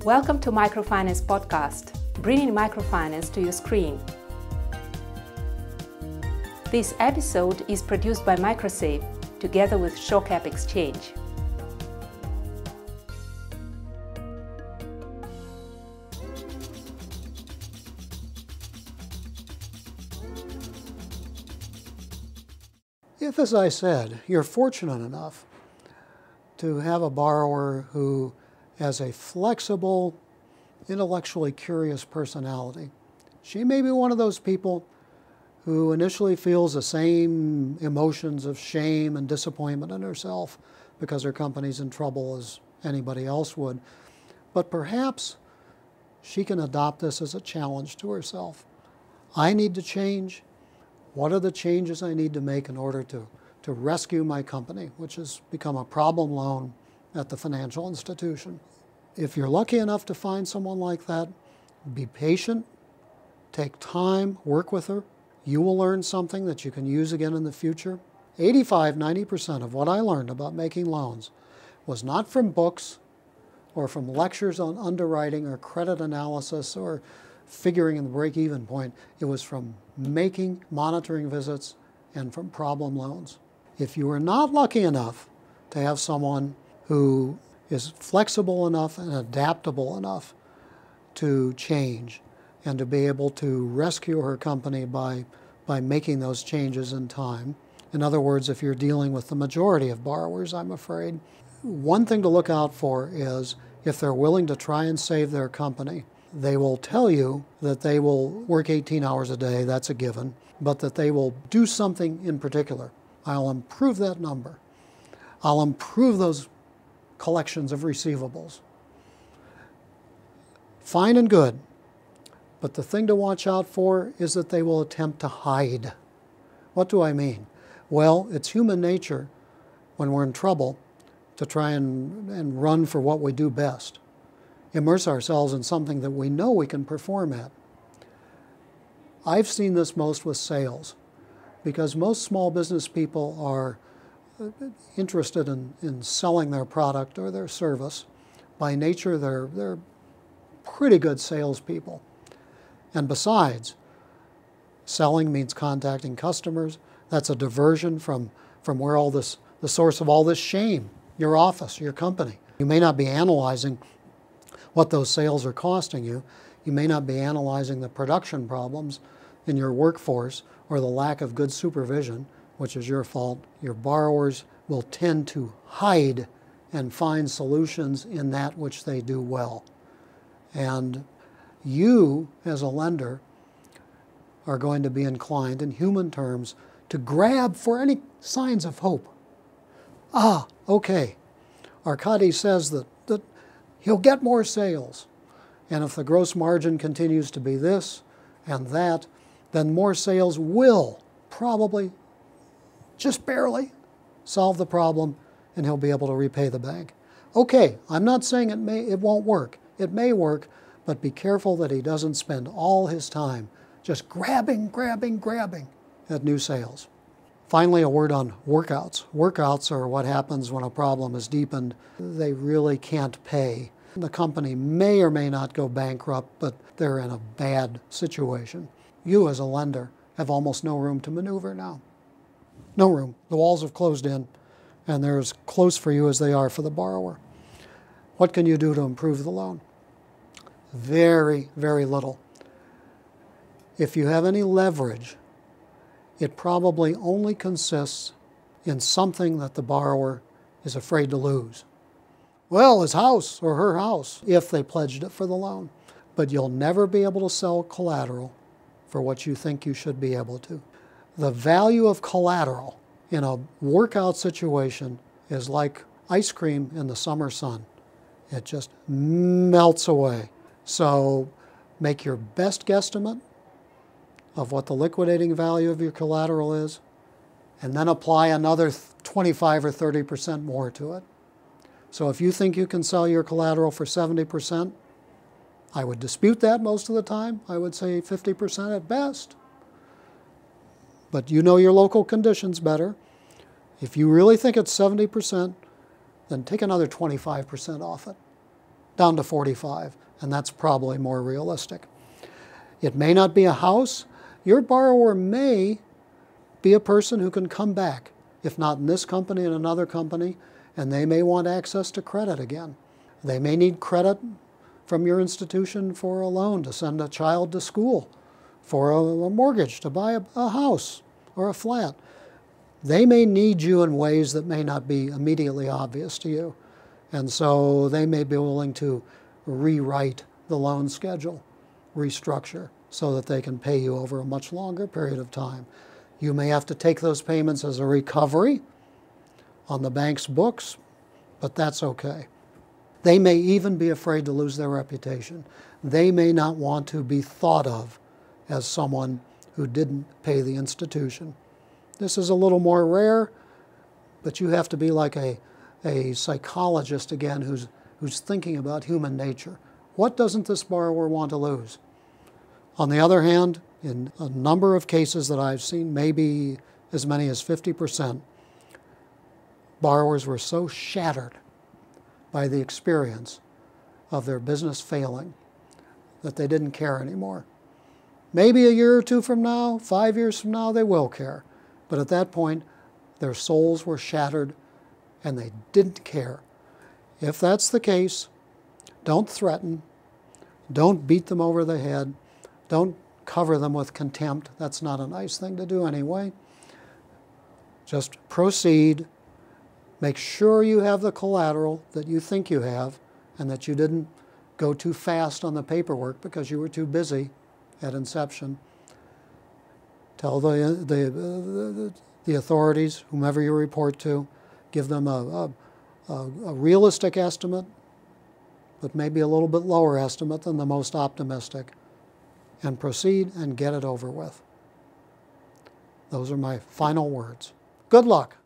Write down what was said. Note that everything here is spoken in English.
Welcome to Microfinance Podcast, bringing microfinance to your screen. This episode is produced by MicroSave together with ShoreBank Exchange. If, as I said, you're fortunate enough to have a borrower who has a flexible, intellectually curious personality, she may be one of those people who initially feels the same emotions of shame and disappointment in herself because her company's in trouble as anybody else would. But perhaps she can adopt this as a challenge to herself. I need to change. What are the changes I need to make in order to rescue my company, which has become a problem loan at the financial institution? If you're lucky enough to find someone like that, be patient, take time, work with her. You will learn something that you can use again in the future. 85–90% of what I learned about making loans was not from books or from lectures on underwriting or credit analysis or figuring in the break-even point. It was from making monitoring visits and from problem loans. If you are not lucky enough to have someone who is flexible enough and adaptable enough to change and to be able to rescue her company by making those changes in time. In other words, if you're dealing with the majority of borrowers, I'm afraid, one thing to look out for is if they're willing to try and save their company. They will tell you that they will work 18 hours a day, that's a given, but that they will do something in particular. I'll improve that number. I'll improve those collections of receivables. Fine and good, but the thing to watch out for is that they will attempt to hide. What do I mean? Well, it's human nature when we're in trouble to try and run for what we do best. Immerse ourselves in something that we know we can perform at. I've seen this most with sales, because most small business people are interested in selling their product or their service. By nature, they're pretty good salespeople. And besides, selling means contacting customers. That's a diversion from where the source of all this shame, your office, your company. You may not be analyzing what those sales are costing you. You may not be analyzing the production problems in your workforce or the lack of good supervision, which is your fault. Your borrowers will tend to hide and find solutions in that which they do well. And you, as a lender, are going to be inclined, in human terms, to grab for any signs of hope. Okay, Arkady says that he'll get more sales. And if the gross margin continues to be this and that, then more sales will probably, just barely, solve the problem, and he'll be able to repay the bank. Okay, I'm not saying it won't work. It may work, but be careful that he doesn't spend all his time just grabbing at new sales. Finally, a word on workouts. Workouts are what happens when a problem is deepened. They really can't pay. The company may or may not go bankrupt, but they're in a bad situation. You, as a lender, have almost no room to maneuver now. No room. The walls have closed in, and they're as close for you as they are for the borrower. What can you do to improve the loan? Very, very little. If you have any leverage, it probably only consists in something that the borrower is afraid to lose. Well, his house or her house, if they pledged it for the loan. But you'll never be able to sell collateral for what you think you should be able to. The value of collateral in a workout situation is like ice cream in the summer sun. It just melts away. So make your best guesstimate of what the liquidating value of your collateral is, and then apply another 25 or 30% more to it. So if you think you can sell your collateral for 70%, I would dispute that most of the time. I would say 50% at best. But you know your local conditions better. If you really think it's 70%, then take another 25% off it. down to 45, and that's probably more realistic. It may not be a house. Your borrower may be a person who can come back, if not in this company, in another company, and they may want access to credit again. They may need credit from your institution for a loan to send a child to school, for a mortgage to buy a house or a flat. They may need you in ways that may not be immediately obvious to you. And so they may be willing to rewrite the loan schedule, restructure, so that they can pay you over a much longer period of time. You may have to take those payments as a recovery on the bank's books, but that's okay. They may even be afraid to lose their reputation. They may not want to be thought of as someone who didn't pay the institution. This is a little more rare, but you have to be like a psychologist again who's thinking about human nature. What doesn't this borrower want to lose? On the other hand, in a number of cases that I've seen, maybe as many as 50%, borrowers were so shattered by the experience of their business failing that they didn't care anymore. Maybe a year or two from now, 5 years from now, they will care. But at that point, their souls were shattered and they didn't care. If that's the case, don't threaten, don't beat them over the head, don't cover them with contempt. That's not a nice thing to do anyway. Just proceed. Make sure you have the collateral that you think you have and that you didn't go too fast on the paperwork because you were too busy at inception. Tell the authorities, whomever you report to, give them a realistic estimate, but maybe a little bit lower estimate than the most optimistic, and proceed and get it over with. Those are my final words. Good luck.